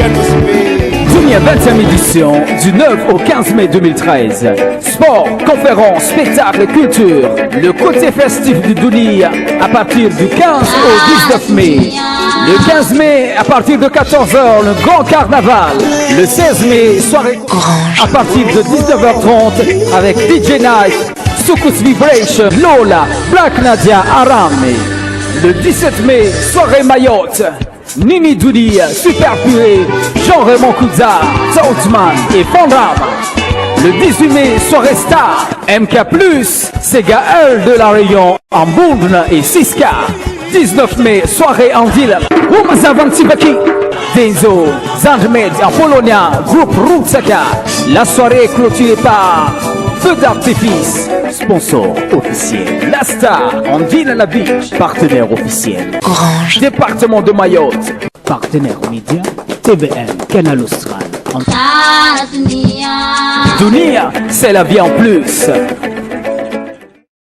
Dunia 20e édition du 9 au 15 mai 2013. Sport, conférences, spectacles et culture. Le côté festif du Dunia à partir du 15 au 19 mai. Le 15 mai, à partir de 14h, le grand carnaval. Le 16 mai, soirée à partir de 19h30 avec DJ Night, Soukous Vibration, Lola, Black Nadia, Arame. Le 17 mai, soirée Mayotte. Nini Doudi, Super Puré, Jean-Raymond Kouza, Southman et Fondram. Le 18 mai, soirée Star, MK+, Sega L de la Réunion, Ambourne et Siska. 19 mai, soirée en ville, Roum Zavantivaki, Denzo, Zandmed en Polonia, groupe Rumsaka. La soirée est clôturée par Feu d'artifice, sponsor officiel. La Star, en ville à la Beach, partenaire officiel. Orange. Département de Mayotte, partenaire média, TVM, Canal Austral. Dunia, c'est la vie en plus.